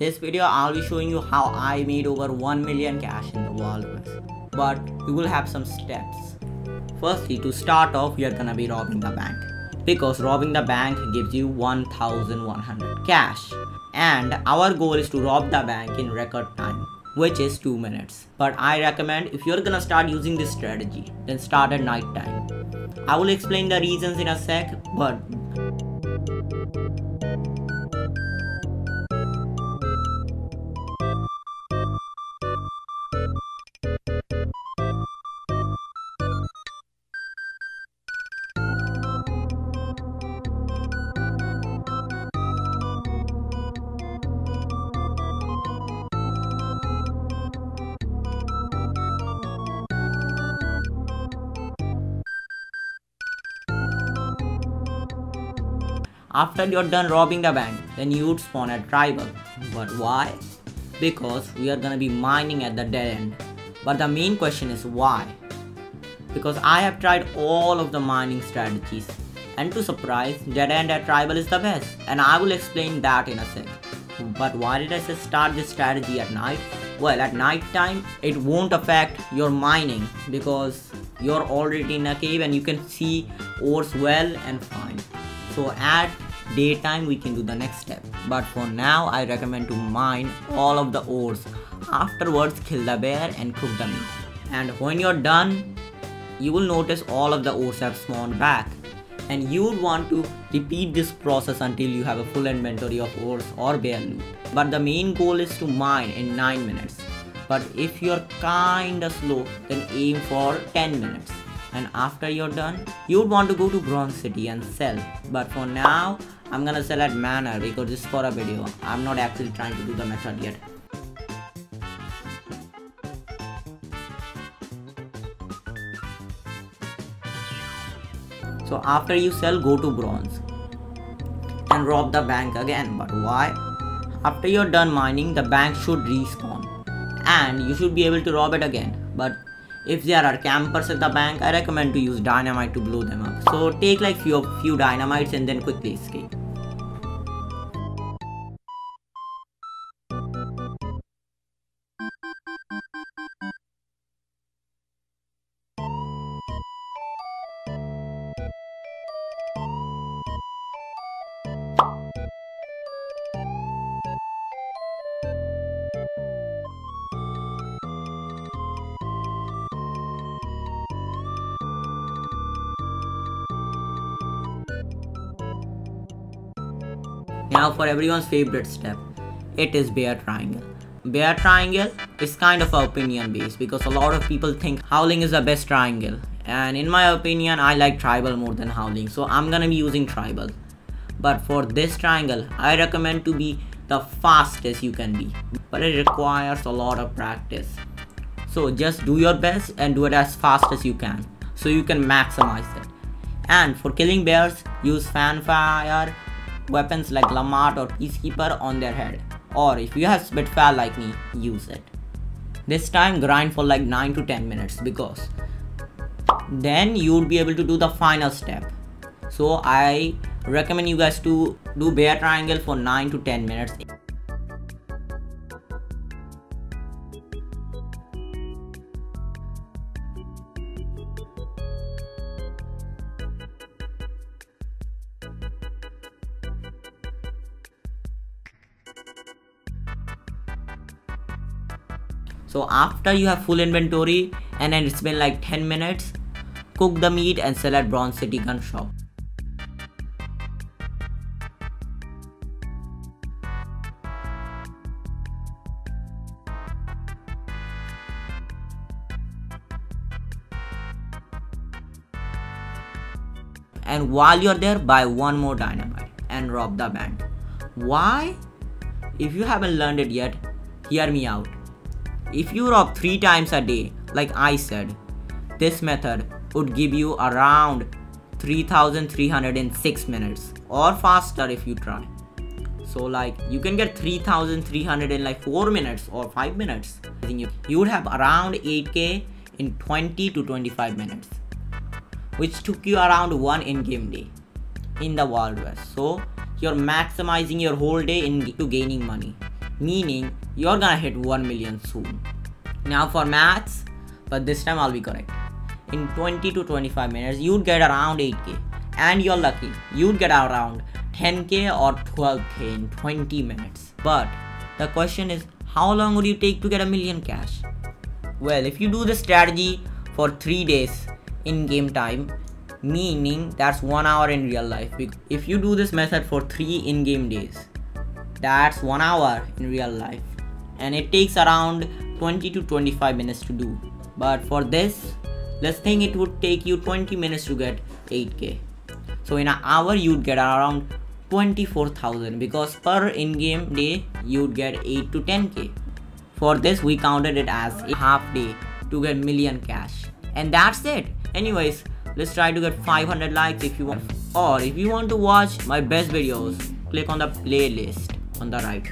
This video I'll be showing you how I made over 1 million cash in the Wild West. But we will have some steps. Firstly, to start off, we are gonna be robbing the bank. Because robbing the bank gives you 1100 cash. And our goal is to rob the bank in record time, which is 2 minutes. But I recommend if you're gonna start using this strategy, then start at night time. I will explain the reasons in a sec, but after you're done robbing the bank, then you would spawn at tribal. But why? Because we are gonna be mining at the dead end. But the main question is why? Because I have tried all of the mining strategies, and to surprise, dead end at tribal is the best, and I will explain that in a sec. But why did I say start this strategy at night? Well, at night time, it won't affect your mining because you're already in a cave and you can see ores well and fine. So at daytime we can do the next step, but for now I recommend to mine all of the ores. Afterwards kill the bear and cook the meat. And when you're done, you will notice all of the ores have spawned back. And you would want to repeat this process until you have a full inventory of ores or bear loot. But the main goal is to mine in 9 minutes. But if you're kinda slow, then aim for 10 minutes. And after you're done, you would want to go to Bronze City and sell. But for now, I'm gonna sell at Manor because this is for a video. I'm not actually trying to do the method yet. So after you sell, go to Bronze and rob the bank again. But why? After you're done mining, the bank should respawn and you should be able to rob it again. But if there are campers at the bank, I recommend to use dynamite to blow them up. So take like few dynamites and then quickly escape. Now for everyone's favorite step, it is bear triangle. Bear triangle is kind of opinion based because a lot of people think howling is the best triangle, and in my opinion I like tribal more than howling, so I'm gonna be using tribal. But for this triangle I recommend to be the fastest you can be, but it requires a lot of practice. So just do your best and do it as fast as you can so you can maximize it. And for killing bears, use fanfire weapons like Lamart or Peacekeeper on their head, or if you have Spitfire like me, use it. This time grind for like 9 to 10 minutes because then you would be able to do the final step. So I recommend you guys to do bear triangle for 9 to 10 minutes. So after you have full inventory and then it's been like 10 minutes, cook the meat and sell at Bronze City gun shop. And while you're there, buy one more dynamite and rob the bank. Why? If you haven't learned it yet, hear me out. If you rob 3 times a day, like I said, this method would give you around 3,306 minutes or faster if you try. So like you can get 3,300 in like 4 minutes or 5 minutes. You would have around 8k in 20 to 25 minutes, which took you around 1 in-game day in the Wild West. So you're maximizing your whole day into gaining money. meaning you're gonna hit 1 million soon. Now for maths, but this time I'll be correct. In 20 to 25 minutes, you'd get around 8k, and you're lucky, you'd get around 10k or 12k in 20 minutes. But the question is, how long would you take to get a million cash? Well, if you do the strategy for 3 days in game time, meaning that's 1 hour in real life. If you do this method for 3 in-game days, that's 1 hour in real life, and it takes around 20 to 25 minutes to do. But for this, let's think it would take you 20 minutes to get 8k. So in an hour you'd get around 24,000, because per in-game day you'd get 8 to 10k. For this we counted it as a half day to get million cash. And that's it. Anyways, let's try to get 500 likes if you want. Or if you want to watch my best videos, click on the playlist on the right.